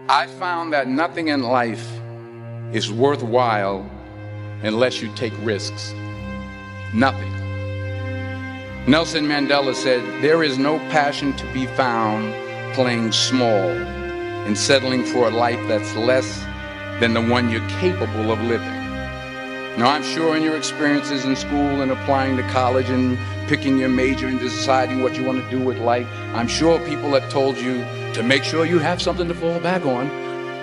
I found that nothing in life is worthwhile unless you take risks. Nothing. Nelson Mandela said, "There is no passion to be found playing small and settling for a life that's less than the one you're capable of living." Now, I'm sure in your experiences in school and applying to college and picking your major and deciding what you want to do with life, I'm sure people have told you to make sure you have something to fall back on.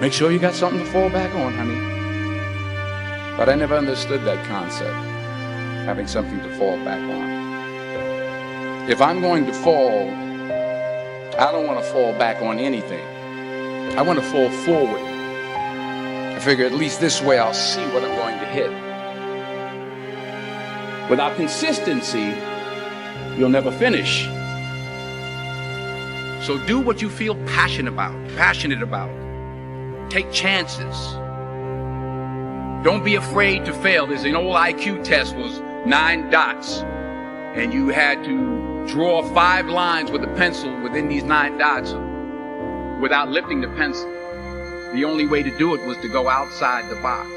Make sure you got something to fall back on, honey. But I never understood that concept, having something to fall back on. If I'm going to fall, I don't want to fall back on anything. I want to fall forward. I figure at least this way I'll see what I'm going to hit. Without consistency, you'll never finish. So do what you feel passionate about. Take chances. Don't be afraid to fail. There's an old IQ test, was 9 dots, and you had to draw 5 lines with a pencil within these 9 dots without lifting the pencil. The only way to do it was to go outside the box.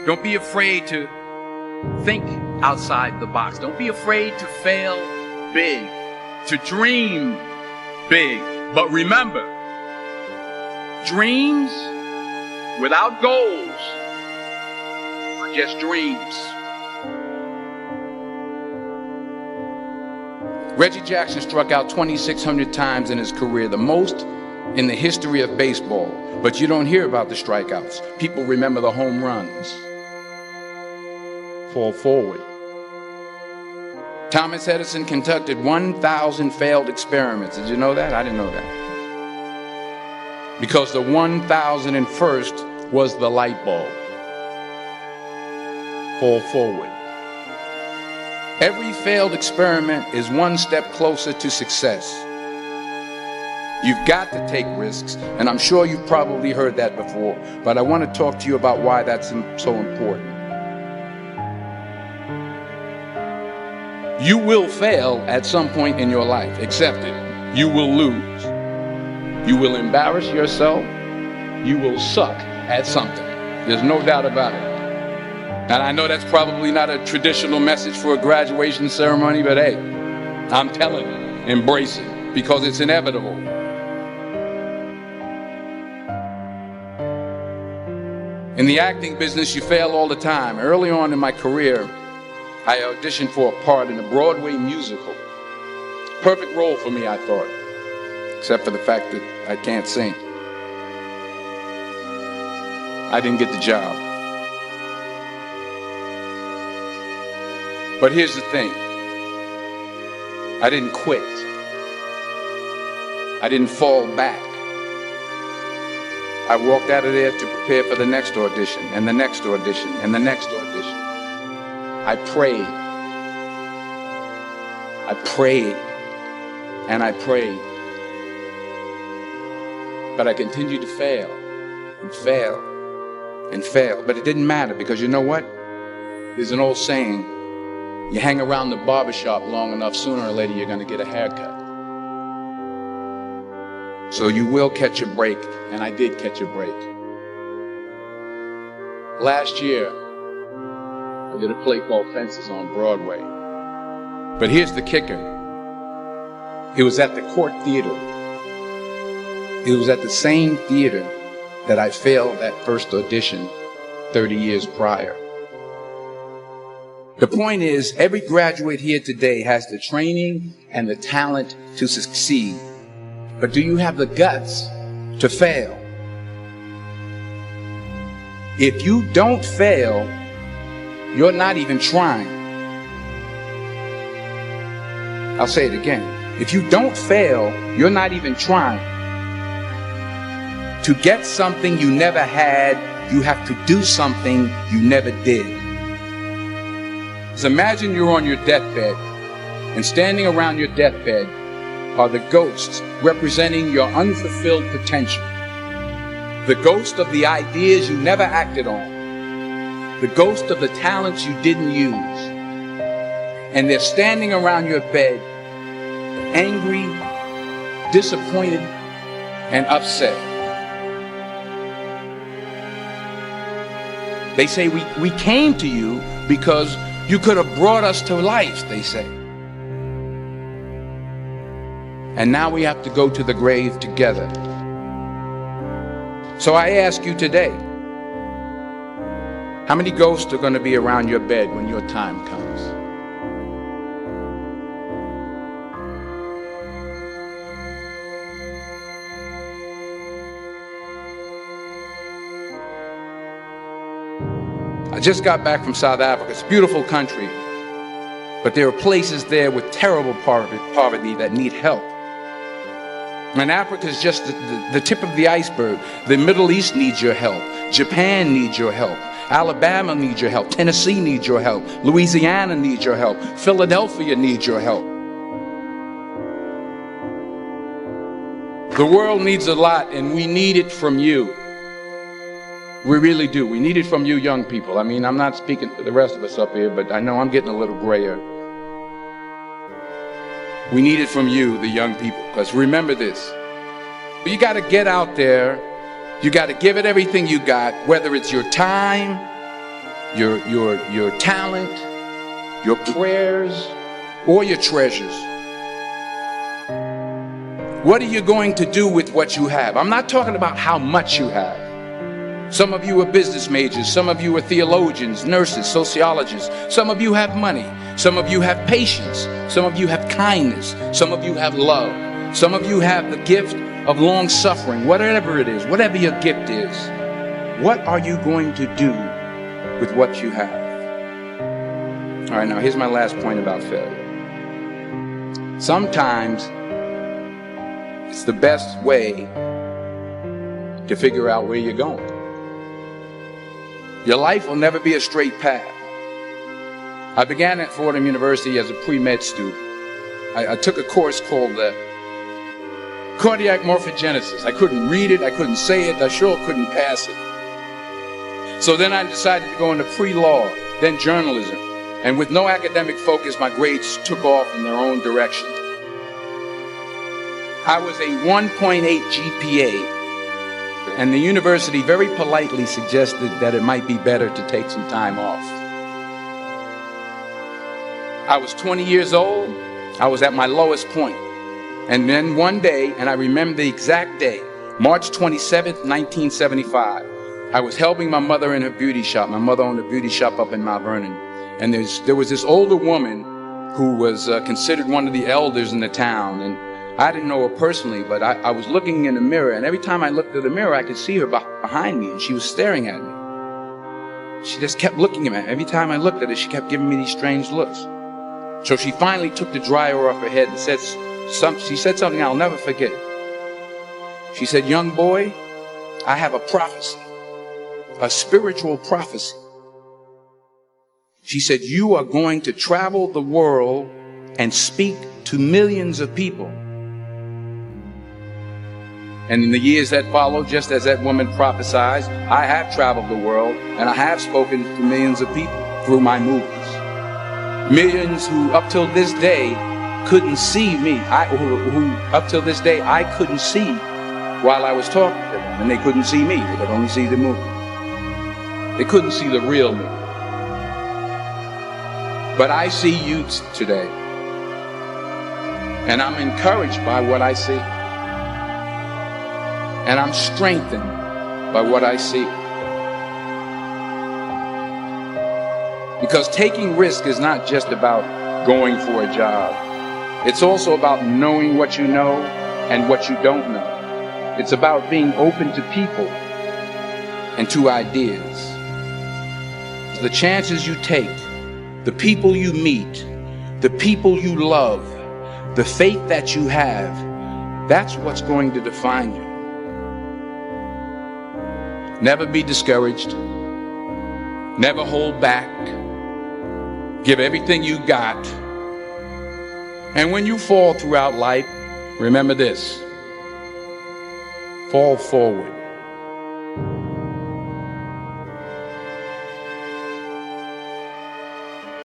Don't be afraid to think outside the box. Don't be afraid to fail big, to dream big. But remember, dreams without goals are just dreams. Reggie Jackson struck out 2,600 times in his career, the most in the history of baseball. But you don't hear about the strikeouts. People remember the home runs. Fall forward. Thomas Edison conducted 1,000 failed experiments. Did you know that? I didn't know that. Because the 1,001st was the light bulb. Fall forward. Every failed experiment is one step closer to success. You've got to take risks, and I'm sure you've probably heard that before, but I want to talk to you about why that's so important. You will fail at some point in your life. Accept it. You will lose. You will embarrass yourself. You will suck at something. There's no doubt about it. And I know that's probably not a traditional message for a graduation ceremony, but hey, I'm telling you, embrace it, because it's inevitable. In the acting business, you fail all the time. Early on in my career, I auditioned for a part in a Broadway musical. Perfect role for me, I thought, except for the fact that I can't sing. I didn't get the job. But here's the thing. I didn't quit. I didn't fall back. I walked out of there to prepare for the next audition, and the next audition, and the next audition. I prayed. I prayed. And I prayed. But I continued to fail, and fail, and fail. But it didn't matter, because you know what? There's an old saying, you hang around the barbershop long enough, sooner or later you're going to get a haircut. So you will catch a break, and I did catch a break. Last year, I did a play called Fences on Broadway. But here's the kicker. It was at the Court Theater. It was at the same theater that I failed that first audition 30 years prior. The point is, every graduate here today has the training and the talent to succeed. But do you have the guts to fail? If you don't fail, you're not even trying. I'll say it again. If you don't fail, you're not even trying. To get something you never had, you have to do something you never did. So imagine you're on your deathbed, and standing around your deathbed are the ghosts representing your unfulfilled potential. The ghost of the ideas you never acted on. The ghost of the talents you didn't use. And they're standing around your bed, angry, disappointed, and upset. They say we came to you because you could have brought us to life, they say. And now we have to go to the grave together. So I ask you today, how many ghosts are going to be around your bed when your time comes? I just got back from South Africa. It's a beautiful country, but there are places there with terrible poverty that need help. And Africa is just the tip of the iceberg. The Middle East needs your help. Japan needs your help. Alabama needs your help. Tennessee needs your help. Louisiana needs your help. Philadelphia needs your help. The world needs a lot, and we need it from you. We really do. We need it from you young people. I mean, I'm not speaking for the rest of us up here, but I know I'm getting a little grayer. We need it from you, the young people, because remember this. You got to get out there. You got to give it everything you got, whether it's your time, your talent, your prayers, or your treasures. What are you going to do with what you have? I'm not talking about how much you have. Some of you are business majors. Some of you are theologians, nurses, sociologists. Some of you have money. Some of you have patience. Some of you have kindness. Some of you have love. Some of you have the gift of long suffering. Whatever it is, whatever your gift is, what are you going to do with what you have? All right, now here's my last point about failure. Sometimes it's the best way to figure out where you're going. Your life will never be a straight path. I began at Fordham University as a pre-med student. I took a course called cardiac morphogenesis. I couldn't read it, I couldn't say it, I sure couldn't pass it. So then I decided to go into pre-law, then journalism. And with no academic focus, my grades took off in their own direction. I was a 1.8 GPA. And the university very politely suggested that it might be better to take some time off. I was 20 years old. I was at my lowest point. And then one day, and I remember the exact day, March 27th, 1975, I was helping my mother in her beauty shop. My mother owned a beauty shop up in Mount Vernon. And there was this older woman who was considered one of the elders in the town. And I didn't know her personally, but I was looking in the mirror, and every time I looked at the mirror, I could see her behind me, and she was staring at me. She just kept looking at me. Every time I looked at her, she kept giving me these strange looks. So she finally took the dryer off her head and she said something I'll never forget. She said, "Young boy, I have a prophecy, a spiritual prophecy." She said, "You are going to travel the world and speak to millions of people." And in the years that followed, just as that woman prophesied, I have traveled the world and I have spoken to millions of people through my movies. Millions who up till this day couldn't see me. Who up till this day I couldn't see while I was talking to them. And they couldn't see me. They could only see the movie. They couldn't see the real me. But I see you today. And I'm encouraged by what I see. And I'm strengthened by what I see. Because taking risk is not just about going for a job. It's also about knowing what you know and what you don't know. It's about being open to people and to ideas. The chances you take, the people you meet, the people you love, the faith that you have, that's what's going to define you. Never be discouraged. Never hold back. Give everything you got. And when you fall throughout life, remember this: fall forward.